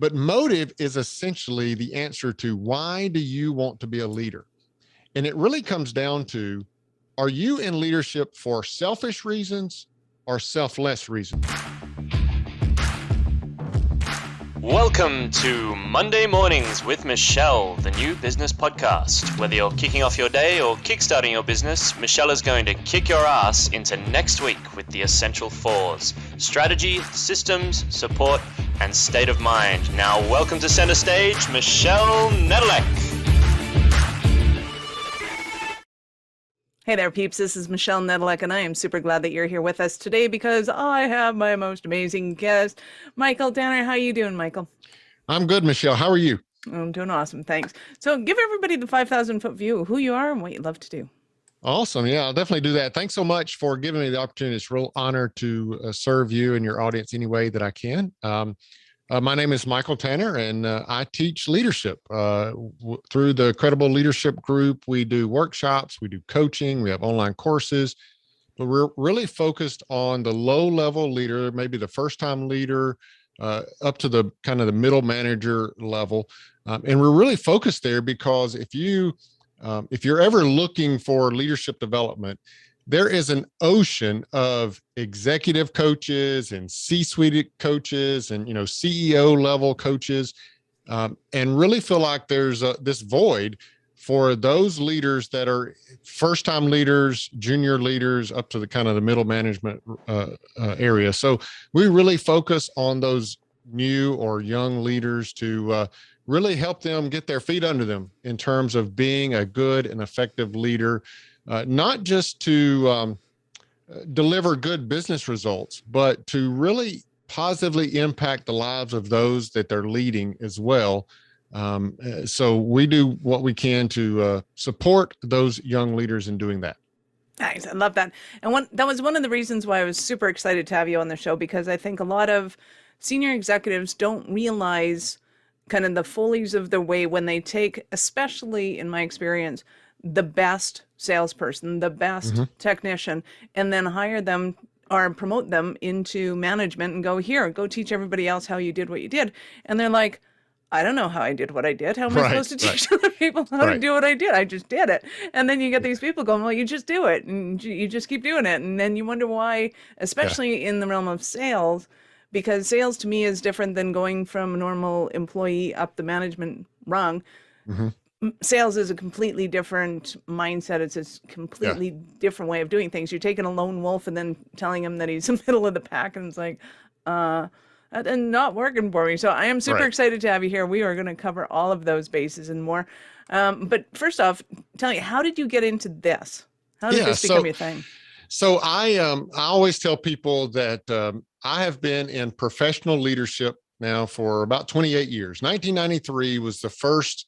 But motive is essentially the answer to why do you want to be a leader? And it really comes down to, are you in leadership for selfish reasons or selfless reasons? Welcome to Monday Mornings with Michelle, the new business podcast. Whether you're kicking off your day or kickstarting your business, Michelle is going to kick your ass into next week with the essential fours: strategy, systems, support, and state of mind. Now, welcome to center stage, Michelle Nedelec. Hey there, peeps. This is Michelle Nedelec, and I am super glad that you're here with us today because I have my most amazing guest, Michael Tanner. How you doing, Michael? I'm good, Michelle. How are you? I'm doing awesome. Thanks. So give everybody the 5,000-foot view of who you are and what you love to do. Awesome. Yeah, I'll definitely do that. Thanks so much for giving me the opportunity. It's a real honor to serve you and your audience any way that I can. My name is Michael Tanner, and I teach leadership through the Credible Leadership Group. We do workshops, we do coaching, we have online courses, but we're really focused on the low-level leader, maybe the first-time leader, up to the kind of the middle manager level. And we're really focused there because if you're ever looking for leadership development, there is an ocean of executive coaches and C-suite coaches and, CEO level coaches, and really feel like there's this void for those leaders that are first-time leaders, junior leaders, up to the kind of the middle management area. So we really focus on those new or young leaders to really help them get their feet under them in terms of being a good and effective leader. Not just to deliver good business results, but to really positively impact the lives of those that they're leading as well. So we do what we can to support those young leaders in doing that. Nice. I love that. And that was one of the reasons why I was super excited to have you on the show, because I think a lot of senior executives don't realize kind of the follies of their way when they take, especially in my experience, the best salesperson, the best technician, and then hire them or promote them into management and go teach everybody else how you did what you did. And they're like, I don't know how I did what I did. How am I supposed to teach other people how to do what I did? I just did it. And then you get these people going, well, you just do it. And you just keep doing it. And then you wonder why, especially in the realm of sales, because sales to me is different than going from a normal employee up the management rung. Sales is a completely different mindset. It's a completely different way of doing things. You're taking a lone wolf and then telling him that he's the middle of the pack, and it's like, that's not working for me. So I am super excited to have you here. We are going to cover all of those bases and more. But first off, tell me, how did you get into this? How did this become your thing? So I always tell people that I have been in professional leadership now for about 28 years. 1993 was the first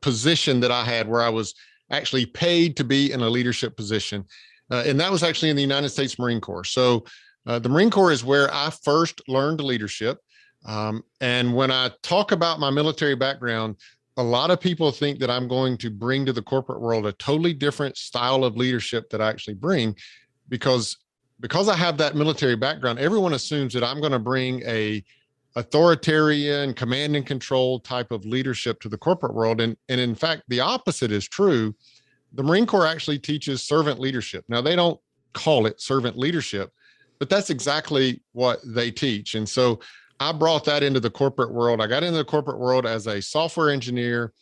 position that I had where I was actually paid to be in a leadership position. And that was actually in the United States Marine Corps. So the Marine Corps is where I first learned leadership. And when I talk about my military background, a lot of people think that I'm going to bring to the corporate world a totally different style of leadership that I actually bring, because I have that military background. Everyone assumes that I'm going to bring a authoritarian, command and control type of leadership to the corporate world. And in fact, the opposite is true. The Marine Corps actually teaches servant leadership. Now, they don't call it servant leadership, but that's exactly what they teach. And so I brought that into the corporate world. I got into the corporate world as a software engineer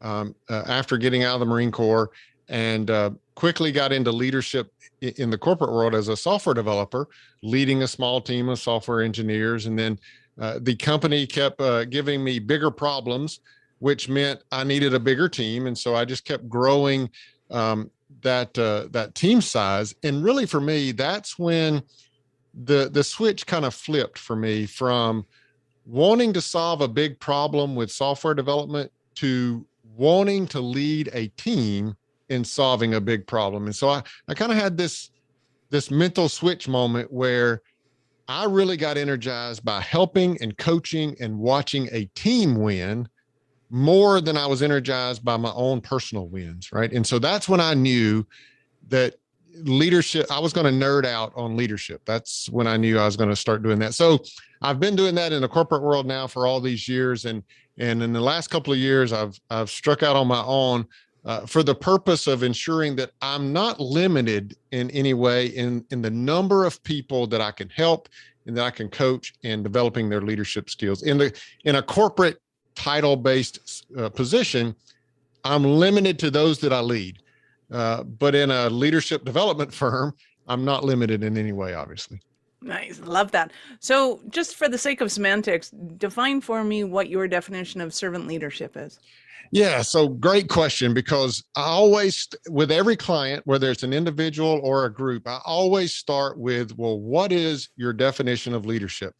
after getting out of the Marine Corps, and quickly got into leadership in the corporate world as a software developer, leading a small team of software engineers. And then the company kept giving me bigger problems, which meant I needed a bigger team. And so I just kept growing that team size. And really for me, that's when the switch kind of flipped for me from wanting to solve a big problem with software development to wanting to lead a team in solving a big problem. And so I kind of had this mental switch moment where I really got energized by helping and coaching and watching a team win more than I was energized by my own personal wins, right? And so that's when I knew that leadership, I was going to nerd out on leadership. That's when I knew I was going to start doing that. So I've been doing that in the corporate world now for all these years. And in the last couple of years, I've struck out on my own for the purpose of ensuring that I'm not limited in any way in the number of people that I can help and that I can coach in developing their leadership skills. In a corporate title-based position, I'm limited to those that I lead. But in a leadership development firm, I'm not limited in any way, obviously. Nice. Love that. So just for the sake of semantics, define for me what your definition of servant leadership is. Yeah. So great question, because I always, with every client, whether it's an individual or a group, I always start with, well, what is your definition of leadership?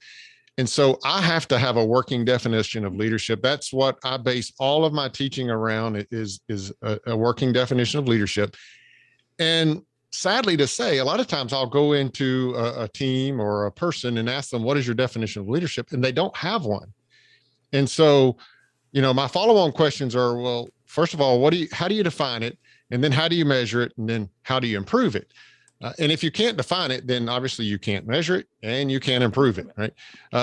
And so I have to have a working definition of leadership. That's what I base all of my teaching around is a working definition of leadership. And sadly to say, a lot of times I'll go into a team or a person and ask them, what is your definition of leadership? And they don't have one. And so, my follow-on questions are, well, first of all, how do you define it? And then how do you measure it? And then how do you improve it? And if you can't define it, then obviously you can't measure it and you can't improve it, right?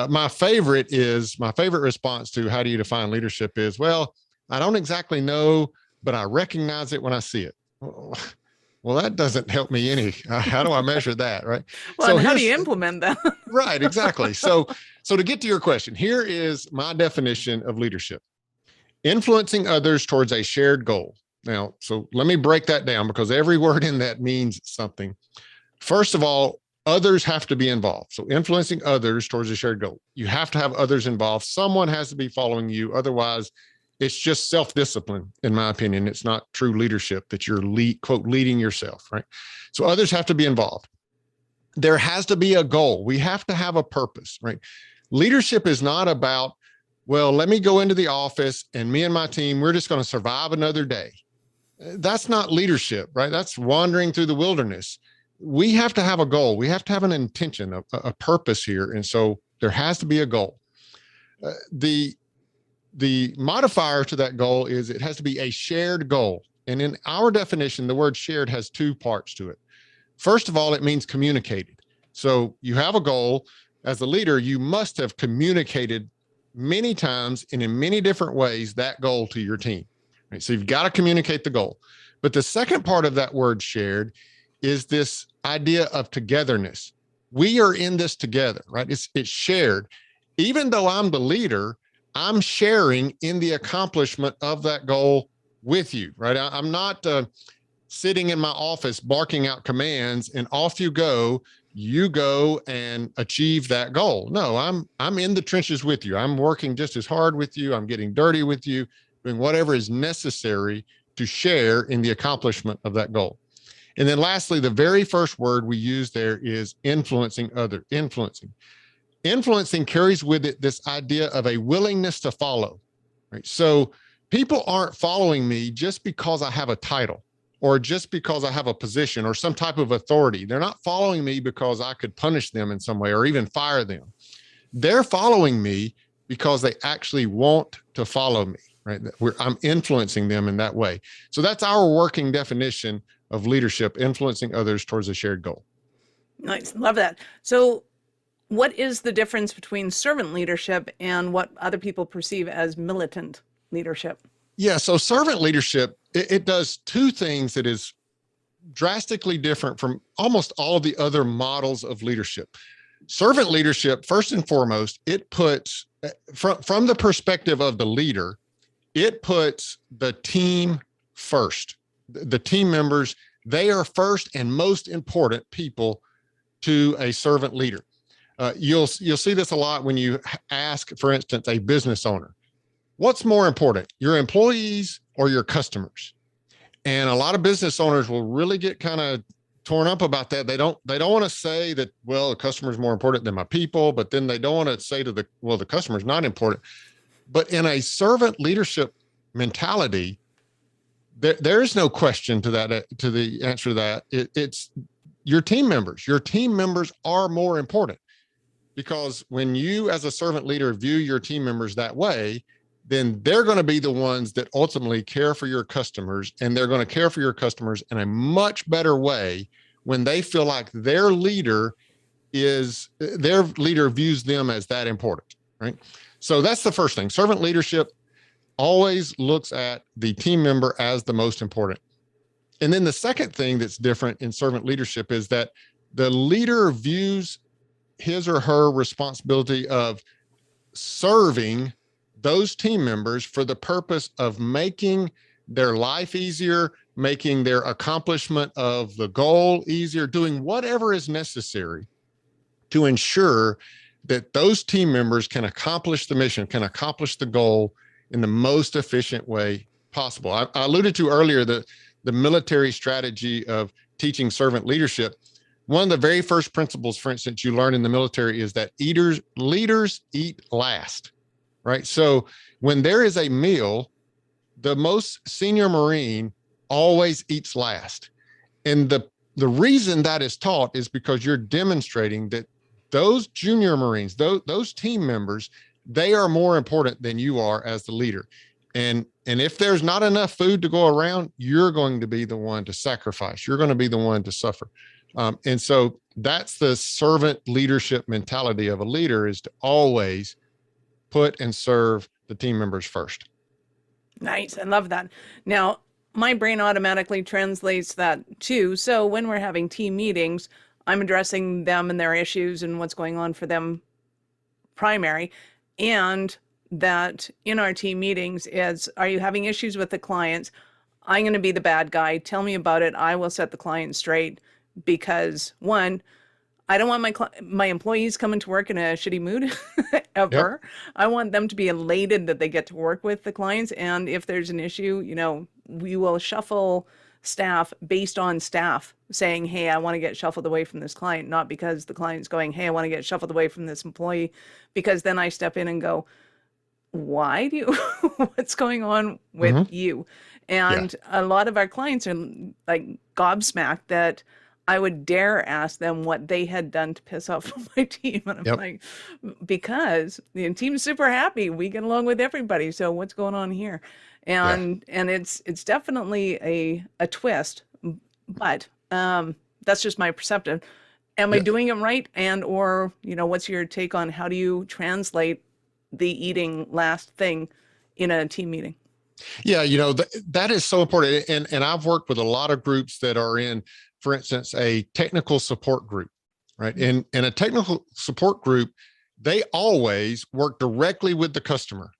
My favorite response to how do you define leadership is, well, I don't exactly know, but I recognize it when I see it. Well, that doesn't help me any. How do I measure that, right? Well, so and how do you implement that? Right, exactly. So to get to your question, here is my definition of leadership: influencing others towards a shared goal. Now, so let me break that down, because every word in that means something. First of all, others have to be involved. So influencing others towards a shared goal. You have to have others involved. Someone has to be following you. Otherwise, it's just self-discipline, in my opinion. It's not true leadership that you're quote, leading yourself, right? So others have to be involved. There has to be a goal. We have to have a purpose, right? Leadership is not about, well, let me go into the office and me and my team, we're just going to survive another day. That's not leadership, right? That's wandering through the wilderness. We have to have a goal. We have to have an intention, a purpose here. And so there has to be a goal. The modifier to that goal is it has to be a shared goal. And in our definition, the word shared has two parts to it. First of all, it means communicated. So you have a goal. As a leader, you must have communicated many times and in many different ways that goal to your team. Right? So you've got to communicate the goal. But the second part of that word shared is this idea of togetherness. We are in this together, right? It's shared. Even though I'm the leader, I'm sharing in the accomplishment of that goal with you, right? I'm not sitting in my office barking out commands and off you go and achieve that goal. No, I'm in the trenches with you. I'm working just as hard with you. I'm getting dirty with you, doing whatever is necessary to share in the accomplishment of that goal. And then lastly, the very first word we use there is influencing other. Influencing carries with it this idea of a willingness to follow, right? So people aren't following me just because I have a title or just because I have a position or some type of authority. They're not following me because I could punish them in some way or even fire them. They're following me because they actually want to follow me, right? I'm influencing them in that way. So that's our working definition of leadership: influencing others towards a shared goal. Nice. Love that. So what is the difference between servant leadership and what other people perceive as militant leadership? Yeah. So servant leadership, it does two things that is drastically different from almost all of the other models of leadership. Servant leadership, first and foremost, it puts, from the perspective of the leader, it puts the team first. The team members, they are first and most important people to a servant leader. You'll see this a lot when you ask, for instance, a business owner, what's more important, your employees or your customers? And a lot of business owners will really get kind of torn up about that. They don't want to say that, well, the customer is more important than my people, but then they don't want to say the customer is not important. But in a servant leadership mentality, there is no question to the answer to that. It's your team members. Your team members are more important, because when you as a servant leader view your team members that way, then they're going to be the ones that ultimately care for your customers, and they're going to care for your customers in a much better way when they feel like their leader views them as that important, right? So that's the first thing. Servant leadership always looks at the team member as the most important. And then the second thing that's different in servant leadership is that the leader views his or her responsibility of serving those team members for the purpose of making their life easier, making their accomplishment of the goal easier, doing whatever is necessary to ensure that those team members can accomplish the mission, can accomplish the goal in the most efficient way possible. I alluded to earlier the military strategy of teaching servant leadership. One of the very first principles, for instance, you learn in the military is that leaders eat last, right? So when there is a meal, the most senior Marine always eats last. And the reason that is taught is because you're demonstrating that those junior Marines, those team members, they are more important than you are as the leader. And if there's not enough food to go around, you're going to be the one to sacrifice. You're going to be the one to suffer. And so that's the servant leadership mentality of a leader, is to always put and serve the team members first. Nice. I love that. Now, my brain automatically translates that too. So when we're having team meetings, I'm addressing them and their issues and what's going on for them primary. And that in our team meetings is, are you having issues with the clients? I'm going to be the bad guy. Tell me about it. I will set the client straight, because one, I don't want my employees coming to work in a shitty mood ever. Yep. I want them to be elated that they get to work with the clients. And if there's an issue, we will shuffle staff based on staff saying, hey, I want to get shuffled away from this client, not because the client's going, hey, I want to get shuffled away from this employee, because then I step in and go, why do you, what's going on with you? And a lot of our clients are like gobsmacked that I would dare ask them what they had done to piss off my team. And I'm like, because the team's super happy. We get along with everybody. So what's going on here? And it's definitely a twist, but that's just my perception. Am I doing it right? And, or, what's your take on how do you translate the eating last thing in a team meeting? Yeah, that is so important. And I've worked with a lot of groups that are in, for instance, a technical support group, right? In a technical support group, they always work directly with the customer.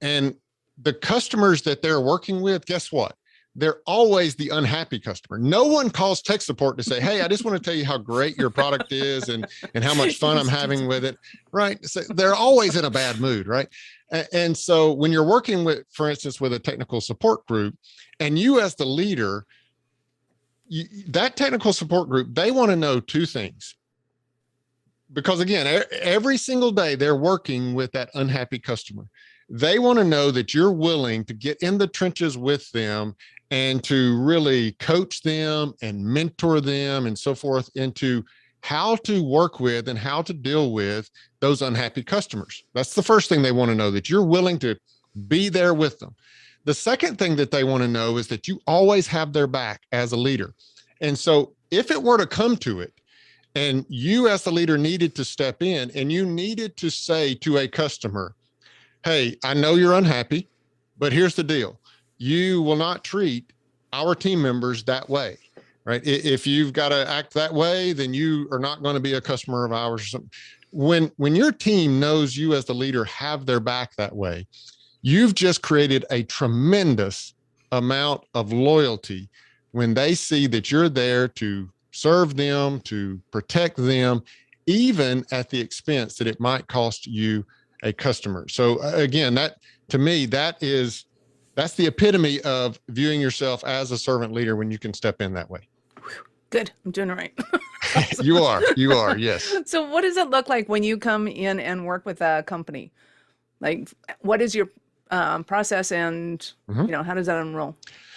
And the customers that they're working with, guess what? They're always the unhappy customer. No one calls tech support to say, hey, I just want to tell you how great your product is and how much fun I'm having with it, right? So they're always in a bad mood, right? And so when you're working with, for instance, with a technical support group, and you as the leader, that technical support group, they want to know two things. Because again, every single day they're working with that unhappy customer. They want to know that you're willing to get in the trenches with them and to really coach them and mentor them and so forth into how to work with and how to deal with those unhappy customers. That's the first thing they want to know, that you're willing to be there with them. The second thing that they want to know is that you always have their back as a leader. And so if it were to come to it, and you as the leader needed to step in and you needed to say to a customer, hey, I know you're unhappy, but here's the deal. You will not treat our team members that way, right? If you've got to act that way, then you are not going to be a customer of ours or something. When your team knows you as the leader have their back that way, you've just created a tremendous amount of loyalty when they see that you're there to serve them, to protect them, even at the expense that it might cost you a customer. So again, that to me, that's the epitome of viewing yourself as a servant leader when you can step in that way. Good. I'm doing it right. You are. Yes. So what does it look like when you come in and work with a company? Like, what is your process and, how does that unroll?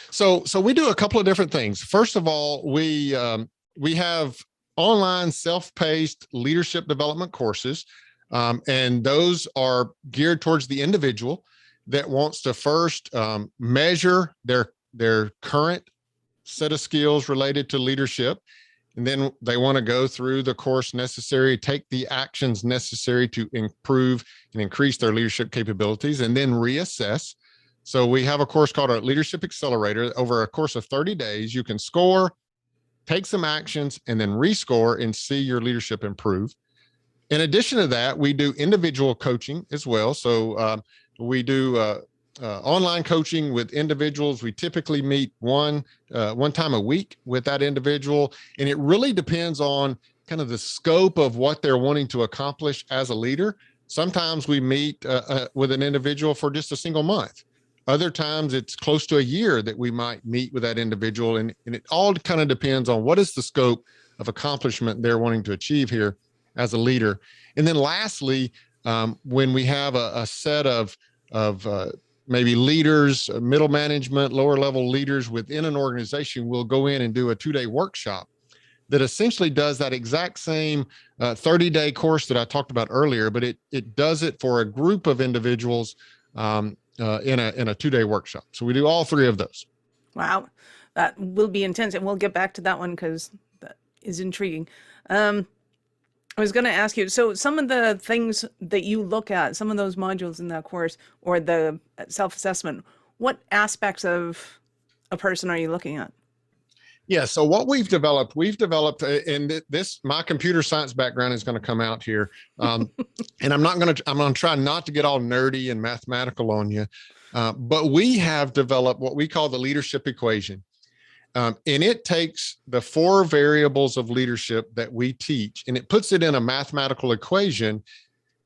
So we do a couple of different things. First of all, we have online self-paced leadership development courses. And those are geared towards the individual that wants to first measure their current set of skills related to leadership And then they want to go through the course necessary, take the actions necessary to improve and increase their leadership capabilities, and then reassess. So we have a course called a Leadership Accelerator. Over a course of 30 days, you can score, take some actions, and then rescore and see your leadership improve. In addition to that, we do individual coaching as well. So we do online coaching with individuals. We typically meet one time a week with that individual, and it really depends on kind of the scope of what they're wanting to accomplish as a leader. Sometimes we meet with an individual for just a single month. Other times it's close to a year that we might meet with that individual, and it all kind of depends on what is the scope of accomplishment they're wanting to achieve here as a leader. And then lastly, when we have a set of maybe leaders, middle management, lower level leaders within an organization, we'll go in and do a 2-day workshop that essentially does that exact same 30-day course that I talked about earlier, but it does it for a group of individuals in a 2-day workshop. So we do all 3 of those. Wow, that will be intense, and we'll get back to that one because that is intriguing. I was going to ask you, so some of the things that you look at, some of those modules in that course or the self-assessment, what aspects of a person are you looking at? Yeah. So what we've developed, and this, my computer science background is going to come out here. And I'm going to try not to get all nerdy and mathematical on you. But we have developed what we call the leadership equation. And it takes the 4 variables of leadership that we teach, and it puts it in a mathematical equation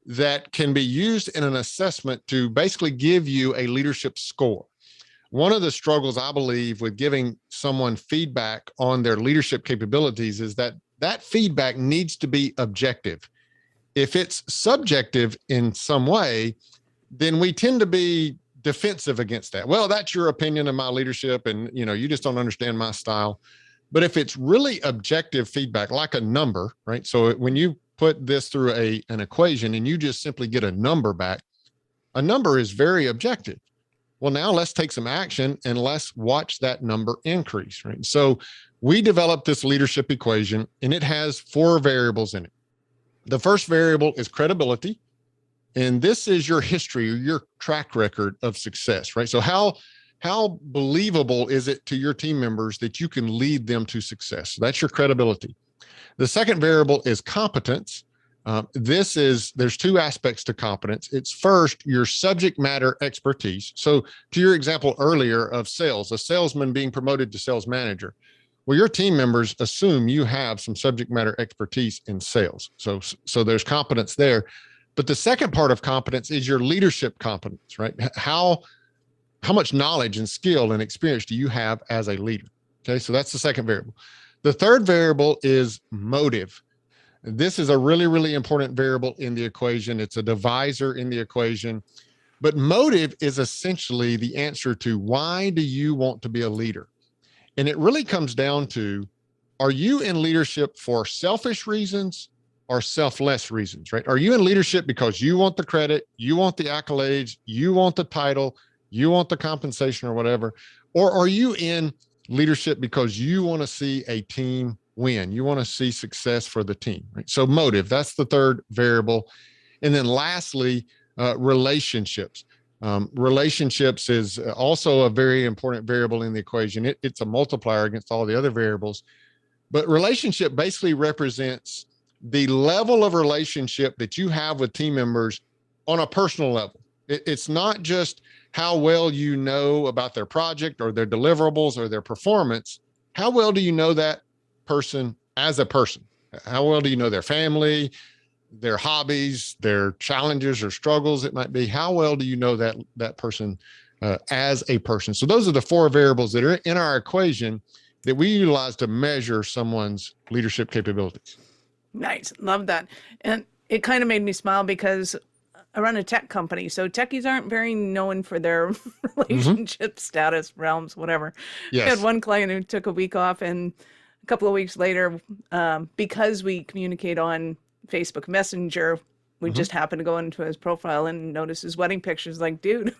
that can be used in an assessment to basically give you a leadership score. One of the struggles, I believe, with giving someone feedback on their leadership capabilities is that feedback needs to be objective. If it's subjective in some way, then we tend to be defensive against that. Well, that's your opinion of my leadership, and you just don't understand my style. But if it's really objective feedback, like a number, right? So when you put this through an equation and you just simply get a number back, a number is very objective. Well, now let's take some action and let's watch that number increase, right? So we developed this leadership equation, and it has 4 variables in it. The first variable is credibility. And this is your history or your track record of success, right? So how believable is it to your team members that you can lead them to success? So that's your credibility. The second variable is competence. There's 2 aspects to competence. It's first, your subject matter expertise. So to your example earlier of sales, a salesman being promoted to sales manager. Well, your team members assume you have some subject matter expertise in sales. So there's competence there. But the second part of competence is your leadership competence, right? How much knowledge and skill and experience do you have as a leader? Okay, so that's the second variable. The third variable is motive. This is a really, really important variable in the equation. It's a divisor in the equation. But motive is essentially the answer to why do you want to be a leader? And it really comes down to, are you in leadership for selfish reasons or selfless reasons, right? Are you in leadership because you want the credit, you want the accolades, you want the title, you want the compensation or whatever? Or are you in leadership because you want to see a team win? You want to see success for the team, right? So motive, that's the third variable. And then lastly, relationships. Relationships is also a very important variable in the equation. It's a multiplier against all the other variables. But relationship basically represents the level of relationship that you have with team members on a personal level. It's not just how well you know about their project or their deliverables or their performance. How well do you know that person as a person? How well do you know their family, their hobbies, their challenges or struggles it might be? How well do you know that person as a person? So those are the 4 variables that are in our equation that we utilize to measure someone's leadership capabilities. Nice. Love that. And it kind of made me smile because I run a tech company. So techies aren't very known for their relationship status, realms, whatever. Yes. I had one client who took a week off, and a couple of weeks later, because we communicate on Facebook Messenger, we just happened to go into his profile and notice his wedding pictures. Like, dude,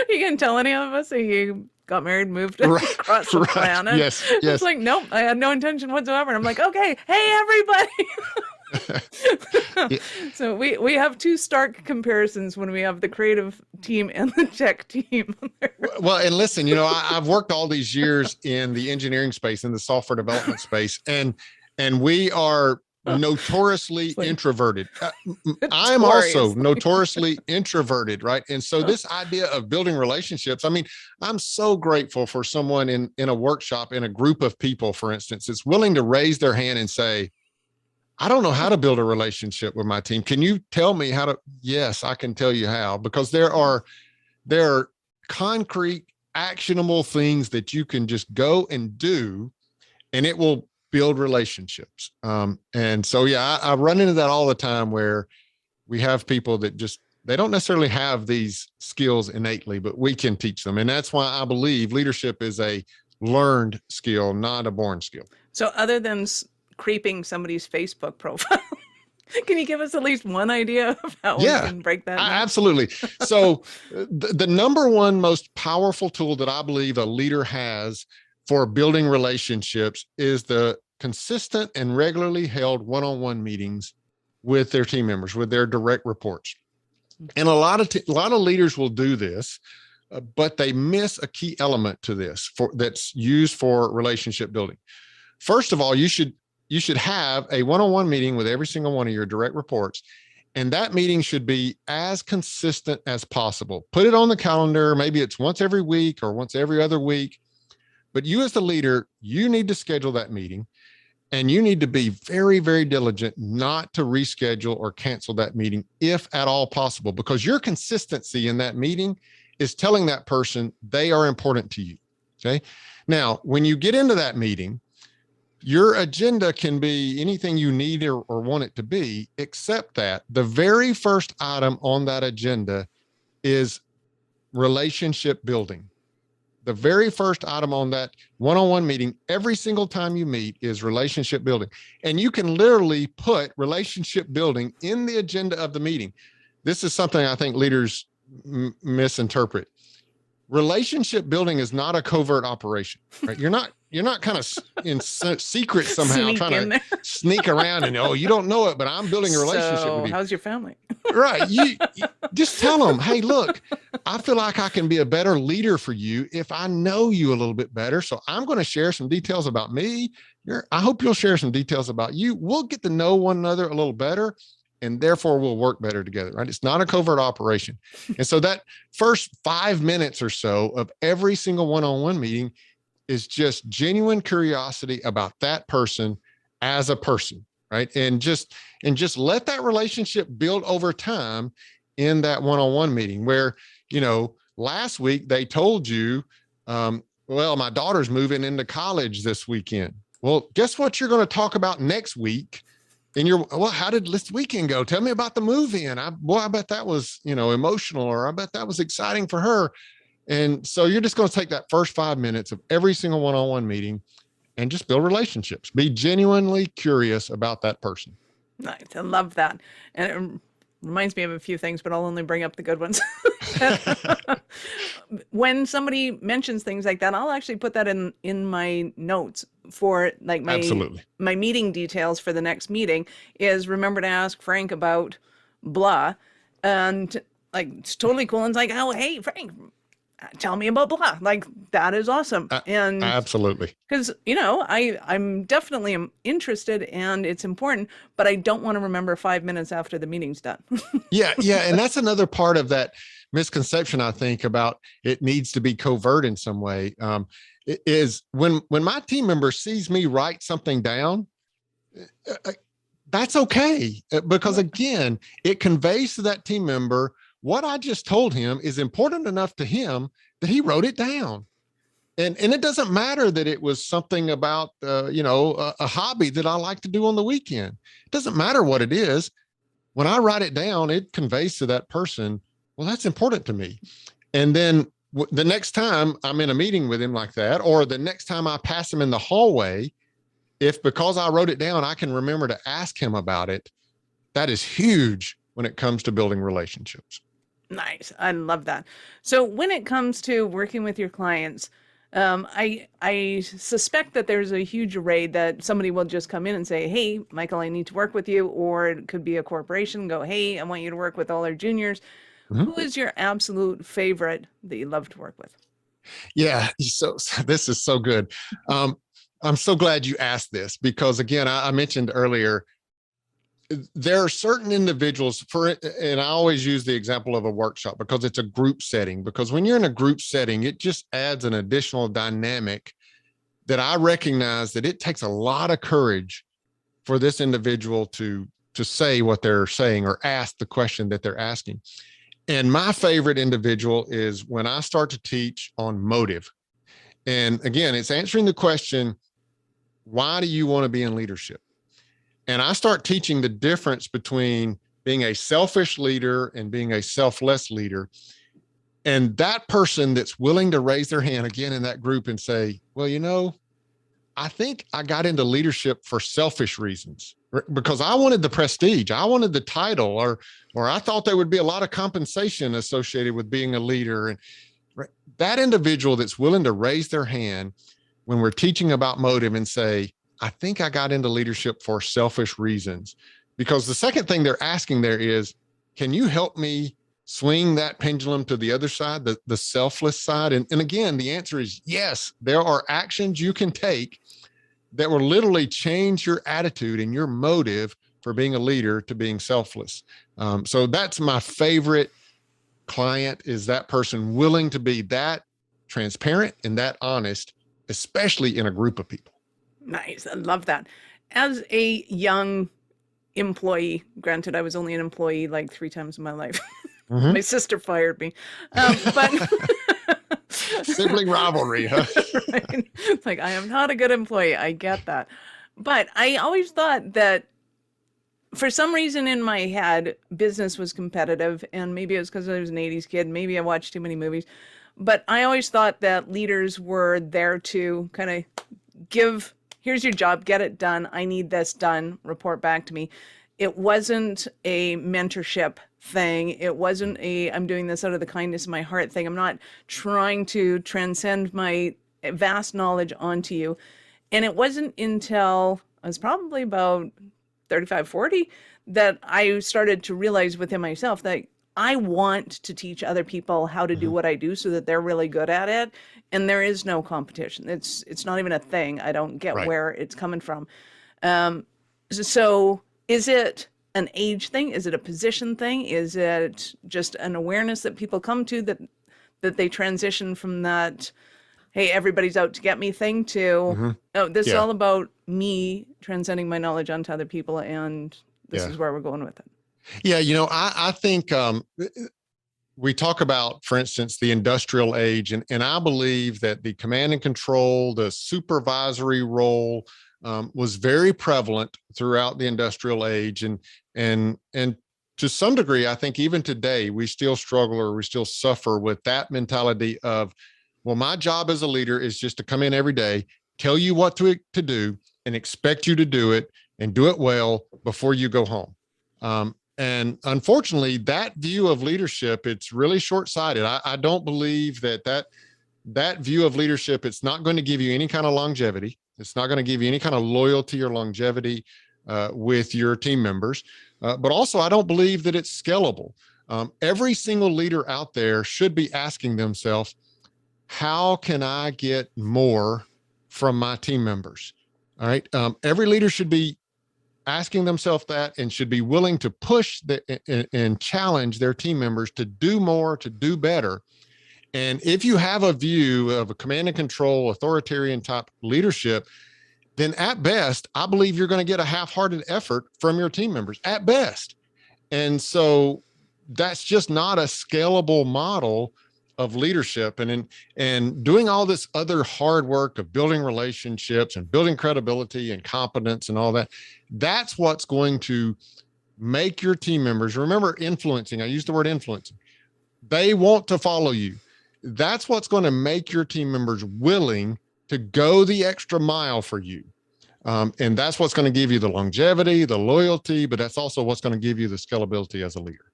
you can tell any of us? Are you got married, moved Right, across the right. planet. Yes, It's yes. like, nope, I had no intention whatsoever. And I'm like, okay, hey, everybody. Yeah. So we have two stark comparisons when we have the creative team and the tech team. Well, and listen, I've worked all these years in the engineering space, in the software development space, and we are notoriously like introverted. I am also notoriously. notoriously introverted, right? And so this idea of building relationships, I mean, I'm so grateful for someone in a workshop, in a group of people, for instance, is willing to raise their hand and say, I don't know how to build a relationship with my team. Can you tell me how to? Yes, I can tell you how, because there are concrete, actionable things that you can just go and do, and it will build relationships. And so, yeah, I run into that all the time, where we have people that just, they don't necessarily have these skills innately, but we can teach them. And that's why I believe leadership is a learned skill, not a born skill. So other than creeping somebody's Facebook profile, can you give us at least one idea of how we can break that down? Absolutely. So the number one most powerful tool that I believe a leader has for building relationships is the consistent and regularly held one-on-one meetings with their team members, with their direct reports. And a lot of leaders will do this, but they miss a key element to this that's used for relationship building. First of all, you should have a one-on-one meeting with every single one of your direct reports. And that meeting should be as consistent as possible. Put it on the calendar. Maybe it's once every week or once every other week. But you, as the leader, you need to schedule that meeting. And you need to be very, very diligent not to reschedule or cancel that meeting if at all possible, because your consistency in that meeting is telling that person they are important to you. Okay. Now, when you get into that meeting, your agenda can be anything you need or want it to be, except that the very first item on that agenda is relationship building. The very first item on that one-on-one meeting, every single time you meet, is relationship building. And you can literally put relationship building in the agenda of the meeting. This is something I think leaders misinterpret. Relationship building is not a covert operation, right? You're not kind of in secret somehow trying to sneak around and, you don't know it, but I'm building a relationship with you. How's your family? Right. You just tell them, hey, look, I feel like I can be a better leader for you if I know you a little bit better. So I'm going to share some details about me. I hope you'll share some details about you. We'll get to know one another a little better, and therefore we'll work better together, right? It's not a covert operation. And so that first 5 minutes or so of every single one-on-one meeting is just genuine curiosity about that person as a person, right? And just let that relationship build over time in that one-on-one meeting, where, last week they told you, well, my daughter's moving into college this weekend. Well, guess what you're going to talk about next week? And how did this weekend go? Tell me about the movie. And I bet that was, emotional, or I bet that was exciting for her. And so you're just going to take that first 5 minutes of every single one-on-one meeting and just build relationships. Be genuinely curious about that person. Nice. I love that. And it reminds me of a few things, but I'll only bring up the good ones. When somebody mentions things like that, I'll actually put that in my notes for like my meeting details for the next meeting, is remember to ask Frank about blah. And like, it's totally cool. And it's like, oh, hey, Frank, tell me about blah. Like, that is awesome. And absolutely. Because, I'm definitely interested and it's important, but I don't want to remember 5 minutes after the meeting's done. Yeah. And that's another part of that misconception, I think, about it needs to be covert in some way. Is when my team member sees me write something down, that's okay. Because again, it conveys to that team member what I just told him is important enough to him that he wrote it down. And it doesn't matter that it was something about, a hobby that I like to do on the weekend. It doesn't matter what it is. When I write it down, it conveys to that person, well, that's important to me. And then the next time I'm in a meeting with him like that, or the next time I pass him in the hallway, if because I wrote it down, I can remember to ask him about it, that is huge when it comes to building relationships. Nice. I love that. So when it comes to working with your clients, I suspect that there's a huge array that somebody will just come in and say, "Hey, Michael, I need to work with you," or it could be a corporation go, "Hey, I want you to work with all our juniors." Mhm. Who is your absolute favorite that you love to work with? Yeah. So this is so good. Um, I'm so glad you asked this because, again, I mentioned earlier, there are certain individuals and I always use the example of a workshop because it's a group setting. Because when you're in a group setting, it just adds an additional dynamic that I recognize that it takes a lot of courage for this individual to say what they're saying or ask the question that they're asking. And my favorite individual is when I start to teach on motive. And again, it's answering the question, why do you want to be in leadership? And I start teaching the difference between being a selfish leader and being a selfless leader. And that person that's willing to raise their hand again in that group and say, well, I think I got into leadership for selfish reasons because I wanted the prestige, I wanted the title, or I thought there would be a lot of compensation associated with being a leader. And that individual that's willing to raise their hand when we're teaching about motive and say, I think I got into leadership for selfish reasons. Because the second thing they're asking there is, can you help me swing that pendulum to the other side, the selfless side? And again, the answer is yes. There are actions you can take that will literally change your attitude and your motive for being a leader to being selfless. So that's my favorite client, is that person willing to be that transparent and that honest, especially in a group of people. Nice. I love that. As a young employee, granted, I was only an employee like 3 times in my life. Mm-hmm. My sister fired me. But Sibling rivalry, huh? right? Like, I am not a good employee. I get that. But I always thought that for some reason in my head, business was competitive. And maybe it was because I was an 80s kid. Maybe I watched too many movies. But I always thought that leaders were there to kind of give, here's your job, get it done. I need this done, report back to me. It wasn't a mentorship thing. It wasn't a, I'm doing this out of the kindness of my heart thing. I'm not trying to transcend my vast knowledge onto you. And it wasn't until I was probably about 35, 40 that I started to realize within myself that I want to teach other people how to do Mhm. what I do so that they're really good at it. And there is no competition. It's not even a thing. I don't get Right. where it's coming from. So is it an age thing? Is it a position thing? Is it just an awareness that people come to that they transition from that, hey, everybody's out to get me thing to, Mm-hmm. oh, this is Yeah. all about me transcending my knowledge onto other people, and this Yeah. is where we're going with it. Yeah. I think we talk about, for instance, the industrial age, and I believe that the command and control, the supervisory role, was very prevalent throughout the industrial age, and to some degree, I think even today we still struggle or we still suffer with that mentality of, well, my job as a leader is just to come in every day, tell you what to do, and expect you to do it and do it well before you go home. And unfortunately, that view of leadership, it's really short-sighted. I don't believe that view of leadership, it's not going to give you any kind of longevity. It's not going to give you any kind of loyalty or longevity with your team members. But also, I don't believe that it's scalable. Every single leader out there should be asking themselves, how can I get more from my team members? All right. Every leader should be asking themselves that and should be willing to push and challenge their team members to do more, to do better. And if you have a view of a command and control, authoritarian type leadership, then at best, I believe you're going to get a half-hearted effort from your team members at best. And so that's just not a scalable model of leadership. And doing all this other hard work of building relationships and building credibility and competence and all that, that's what's going to make your team members, remember, influencing, I use the word influencing, they want to follow you. That's what's going to make your team members willing to go the extra mile for you. And that's what's going to give you the longevity, the loyalty, but that's also what's going to give you the scalability as a leader.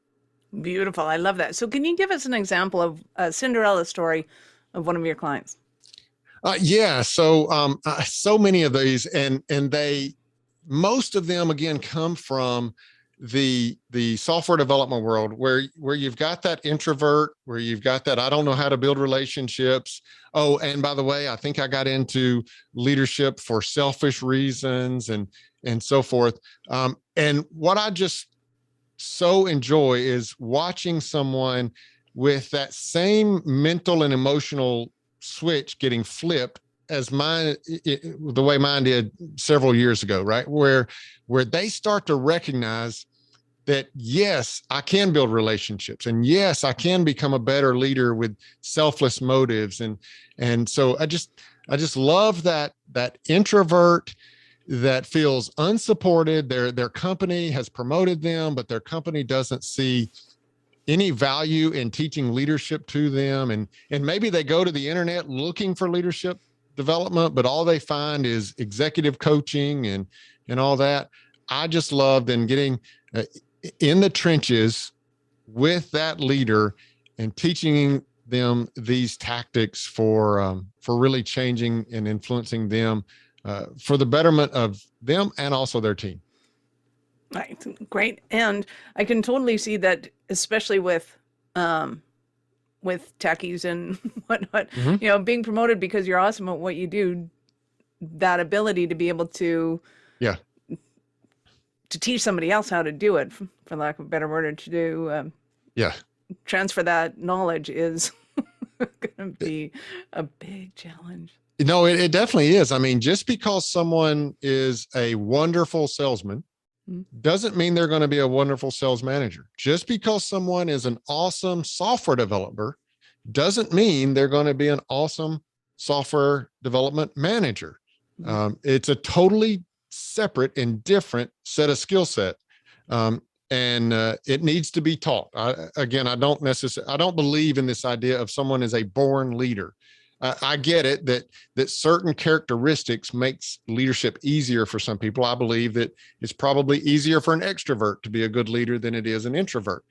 Beautiful. I love that. So, can you give us an example of a Cinderella story of one of your clients? Yeah. So, so many of these, and most of them again come from the software development world, where you've got that introvert, where you've got that I don't know how to build relationships. Oh, and by the way, I think I got into leadership for selfish reasons and so forth. And what I just so enjoy is watching someone with that same mental and emotional switch getting flipped as the way mine did several years ago, right? Where they start to recognize that, yes, I can build relationships, and yes, I can become a better leader with selfless motives. And so I just love that introvert that feels unsupported. Their company has promoted them, but their company doesn't see any value in teaching leadership to them. And maybe they go to the internet looking for leadership development, but all they find is executive coaching and all that. I just love then getting in the trenches with that leader and teaching them these tactics for really changing and influencing them for the betterment of them and also their team. Right. Great. And I can totally see that, especially um, with techies and whatnot, Mm-hmm. being promoted because you're awesome at what you do, that ability to be able Yeah. to teach somebody else how to do it, for lack of a better word, or to do Yeah. transfer that knowledge is going to be a big challenge. No, it definitely is. I mean, just because someone is a wonderful salesman Mm. doesn't mean they're going to be a wonderful sales manager. Just because someone is an awesome software developer doesn't mean they're going to be an awesome software development manager. Mhm. It's a totally separate and different set of skill set. And it needs to be taught. Again, I don't believe in this idea of someone as a born leader. I get it that certain characteristics makes leadership easier for some people. I believe that it's probably easier for an extrovert to be a good leader than it is an introvert.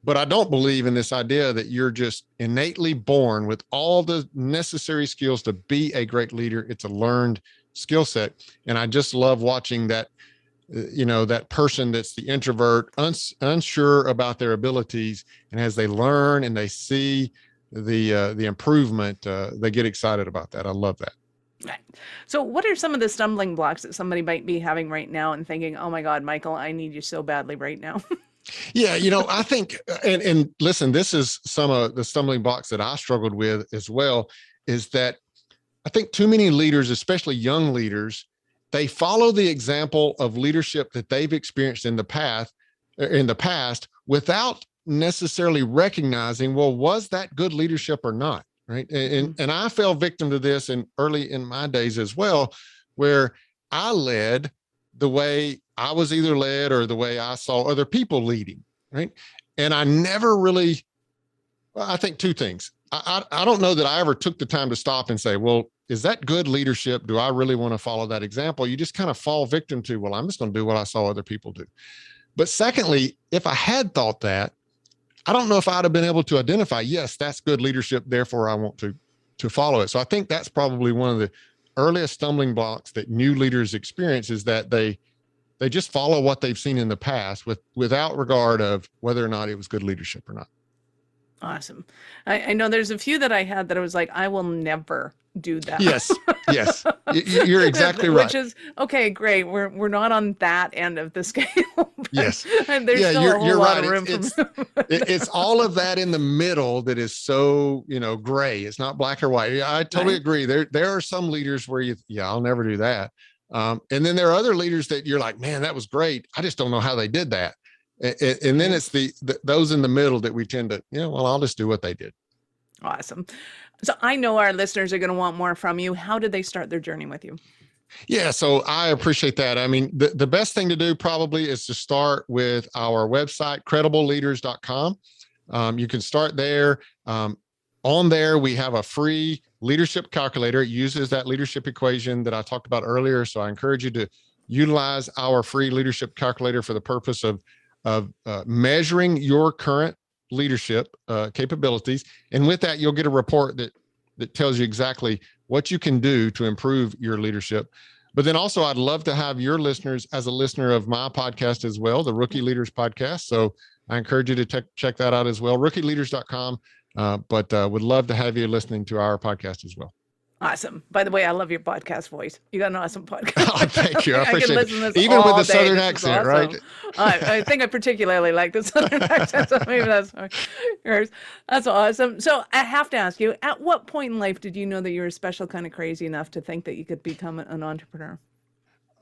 But I don't believe in this idea that you're just innately born with all the necessary skills to be a great leader. It's a learned skill set. And I just love watching that, that person that's the introvert, unsure about their abilities. And as they learn and they see the improvement, they get excited about that. I love that. Right. So, what are some of the stumbling blocks that somebody might be having right now and thinking, "Oh my God, Michael, I need you so badly right now"? Yeah, I think, and listen, this is some of the stumbling blocks that I struggled with as well, is that I think too many leaders, especially young leaders, they follow the example of leadership that they've experienced in the past without necessarily recognizing, well, was that good leadership or not? Right. And, Mhm. and I fell victim to this early in my days as well, where I led the way I was either led or the way I saw other people leading. Right. And I never really, well, I think two things. I don't know that I ever took the time to stop and say, well, is that good leadership? Do I really want to follow that example? You just kind of fall victim to, well, I'm just going to do what I saw other people do. But secondly, if I had thought that, I don't know if I'd have been able to identify, yes, that's good leadership, therefore I want to follow it. So I think that's probably one of the earliest stumbling blocks that new leaders experience, is that they just follow what they've seen in the past without regard of whether or not it was good leadership or not. Awesome. I know there's a few that I had that I was like, I will never do that. Yes, yes, you're exactly Which right. is okay, great. We're not on that end of the scale, but Yes, there's yeah, still a whole you're lot right. of room It's for it's all of that in the middle that is so gray. It's not black or white. Yeah, I totally right. agree. There are some leaders where yeah, I'll never do that. And then there are other leaders that you're like, man, that was great. I just don't know how they did that. And then Right. it's those in the middle that we tend to, well, I'll just do what they did. Awesome. So I know our listeners are going to want more from you. How did they start their journey with you? Yeah, so I appreciate that. I mean, the best thing to do probably is to start with our website, credibleleaders.com. You can start there. On there, we have a free leadership calculator. It uses that leadership equation that I talked about earlier. So I encourage you to utilize our free leadership calculator for the purpose of of measuring your current leadership capabilities. And with that, you'll get a report that tells you exactly what you can do to improve your leadership. But then also, I'd love to have your listeners as a listener of my podcast as well, the Rookie Leaders Podcast. So I encourage you to check that out as well, rookieleaders.com. But would love to have you listening to our podcast as well. Awesome. By the way, I love your podcast voice. You got an awesome podcast. Oh, thank you. I appreciate can listen to it. this Even all with the day. Southern This is accent, awesome. right? I think I particularly like the Southern accent, so maybe that's yours. That's awesome. So I have to ask you, at what point in life did you know that you were special kind of crazy enough to think that you could become an entrepreneur?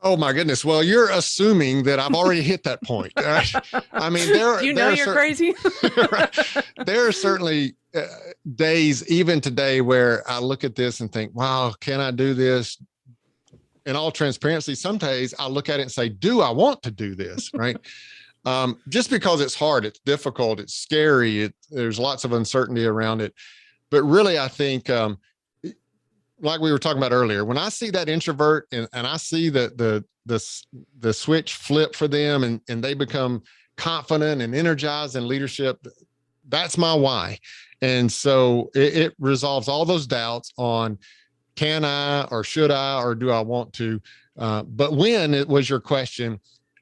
Oh my goodness. Well, you're assuming that I've already hit that point. I mean, Do you know you're crazy? There are certainly days, even today, where I look at this and think, wow, can I do this? In all transparency, some days I look at it and say, do I want to do this? Right. Just because it's hard, it's difficult, it's scary. There's lots of uncertainty around it. But really, I think, like we were talking about earlier, when I see that introvert and I see the switch flip for them and they become confident and energized in leadership, that's my why. And so it resolves all those doubts on, can I, or should I, or do I want to? But when, it was your question.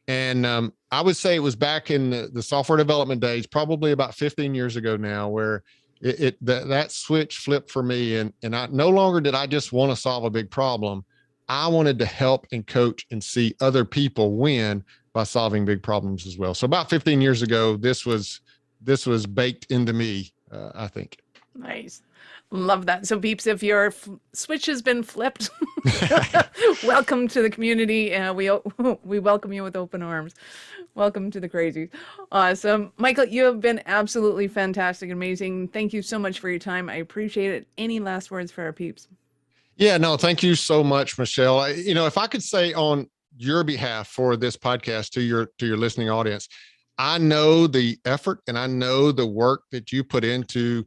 And I would say it was back in the software development days, probably about 15 years ago now, where that switch flipped for me. And I no longer did I just want to solve a big problem. I wanted to help and coach and see other people win by solving big problems as well. So about 15 years ago, this was baked into me, I think. Nice. Love that. So peeps, if your switch has been flipped, welcome to the community. We welcome you with open arms. Welcome to the crazies. Awesome. Michael, you have been absolutely fantastic, amazing. Thank you so much for your time. I appreciate it. Any last words for our peeps? Yeah, no, thank you so much, Michelle. If I could say on your behalf for this podcast to your listening audience, I know the effort and I know the work that you put into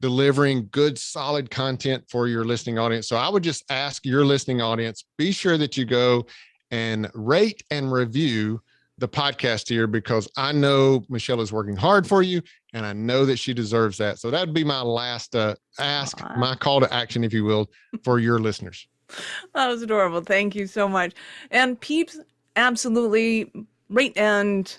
delivering good, solid content for your listening audience. So I would just ask your listening audience, be sure that you go and rate and review the podcast here, because I know Michelle is working hard for you and I know that she deserves that. So that'd be my last ask, my call to action, if you will, for your listeners. That was adorable. Thank you so much. And peeps, absolutely rate and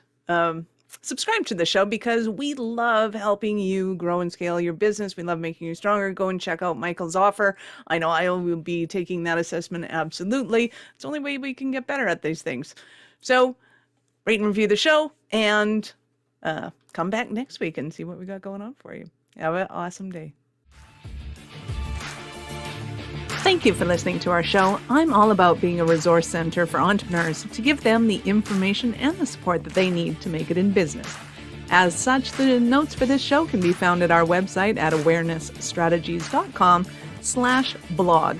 subscribe to the show, because we love helping you grow and scale your business. We love making you stronger. Go and check out Michael's offer. I know I will be taking that assessment. Absolutely. It's the only way we can get better at these things. So rate and review the show, and come back next week and see what we got going on for you. Have an awesome day. Thank you for listening to our show. I'm all about being a resource center for entrepreneurs to give them the information and the support that they need to make it in business. As such, the notes for this show can be found at our website at awarenessstrategies.com/blog.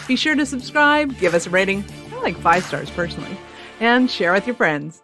Be sure to subscribe, give us a rating. I like 5 stars personally, and share with your friends.